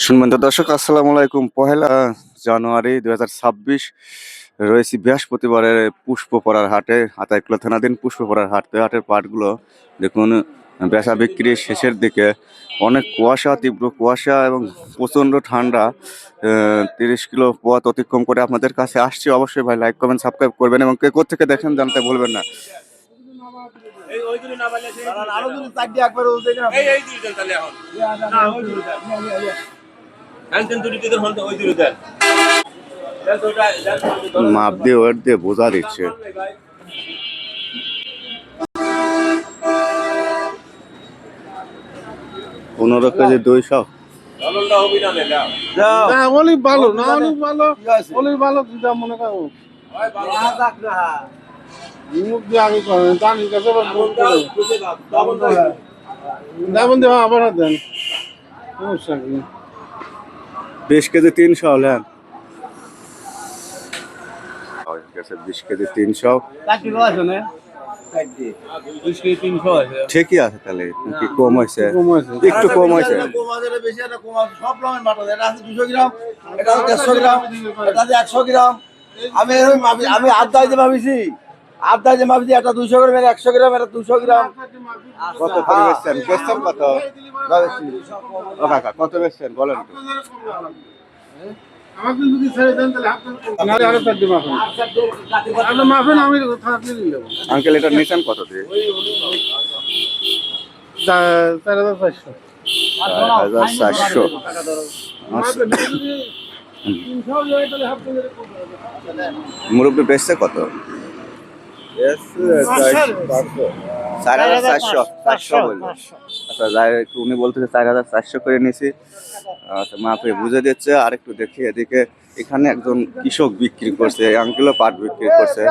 শুনবেন তো দর্শক, আসসালামু আলাইকুম। 1 জানুয়ারি 2026 রয়েছি বৃহস্পতিবারের পুষ্পপাড়ার হাটে, আতাইকুলা থানাধীন পুষ্পপাড়ার হাট। হাটের পাটগুলো দেখুন, বেচা বিক্রি শেষের দিকে। অনেক কুয়াশা, তীব্র কুয়াশা এবং প্রচণ্ড ঠান্ডা। 30 কিলো পথ অতিক্রম করে আপনাদের কাছে আসছি। অবশ্যই ভাই লাইক কমেন্ট সাবস্ক্রাইব করবেন এবং কে কোথা থেকে দেখেন জানতে ভুলবেন না। মাপ দিয়ে ওয়েট দিয়ে বোঝা দিচ্ছে। পনেরো কেজি 200। ভালো না, অনেক ভালো মনে করো মুখ দিয়ে আগে করেন দানির কাছে আবার দেন 20 কেজি 300 হলেন। 20 কেজি 300 ঠিকই আছে। তাহলে কি কম হয়েছে? একটু কম হয়েছে। আমি আড্ডায় যে ভাবিছি, আড্ডায় যে ভাবিছি এটা 200 গ্রাম, এটা 100 গ্রাম, এটা 200 গ্রাম। কত করে বেচছেন? বেচছেন কত? ও কাকা কত বেচছেন বলেন তো। আমাকে যদি ছেড়ে দেন তাহলে আপনার আরো চার দিন মাফেন আমি আঙ্কেল এটা নিছেন কত দিয়ে? 4400। 4400। মুরব্বী বেচছে কত? 4400 বললো। আচ্ছা যাই, উনি বলতেছে 4400 করে নিছি। আচ্ছা মাপে বুঝে দিচ্ছে। আর একটু দেখি এদিকে, এখানে একজন কৃষক বিক্রি করছে, আঙ্কেলও পাট বিক্রি করছে।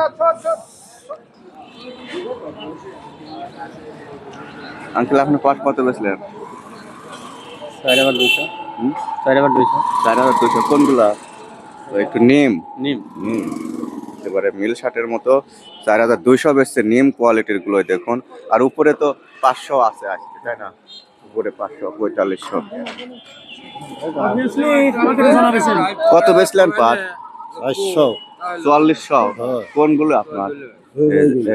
আঙ্কেল আপনি পাট কত বেচলেন? 4200। 4200। কোনগুলা? একটু নিম নিম নিম এবারে মিল শার্টের মতো 4200 বেচছে। নিম কোয়ালিটির গুলো দেখুন। আর উপরে তো 500 আছে আজকে, তাই না? উপরে 500, 4500। কত বেচলেন পাট? 4400। কোনগুলো আপনার?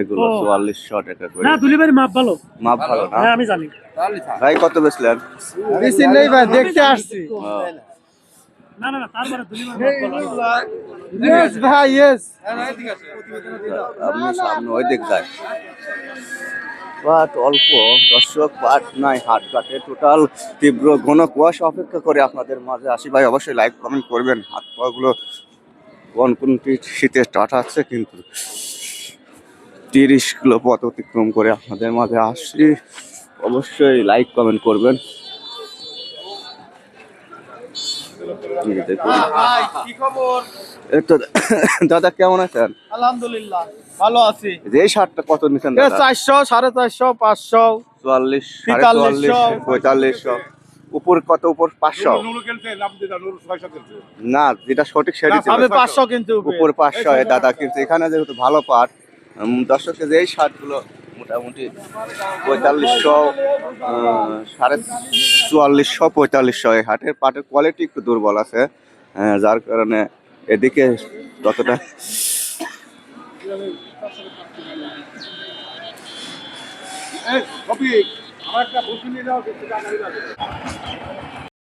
এগুলো 4400 টাকা করে। না দুলি ভাই মাপ ভালো। মাপ ভালো না? হ্যাঁ আমি জানি। ভাই কত বেচলেন? বেশি নেই ভাই, দেখতে আসছি। না না না, তারপরে দুলি ভাই মাপ ভালো। ইয়েস ভাই, ইয়েস। আপনি সামনে ওই দিক যায়। পাট অল্প দর্শক, পাট নাই হাট কাটে টোটাল। তীব্র ঘন কুয়াশা অপেক্ষা করে আপনাদের মাঝে আসি। ভাই অবশ্যই লাইক কমেন্ট করবেন। হাত পাগুলো কোনটি শীতে টাটাচ্ছে, কিন্তু 30 কিলো পথ অতিক্রম করে আপনাদের মাঝে আসছি। অবশ্যই লাইক কমেন্ট করবেন। এই তো দাদা কেমন আছেন? আলহামদুলিল্লাহ ভালো আছি। এই শার্টটা কত নিচ্ছেন? 400, 450, 500, 44, 4500, 4500। উপর কত? উপর 500 না, যেটা সঠিক সেটি আমি 500 কিন্তু উপর 500 দাদা। কিন্তু এখানে যেহেতু ভালো পাট, দর্শকের যে এই শার্টগুলো মোটামুটি 4500, 4450, 4500। এই হাটের পাটের কোয়ালিটি একটু দুর্বল আছে, যার কারণে এদিকে ততটা। আমার একটা বসে নিয়ে যাওয়া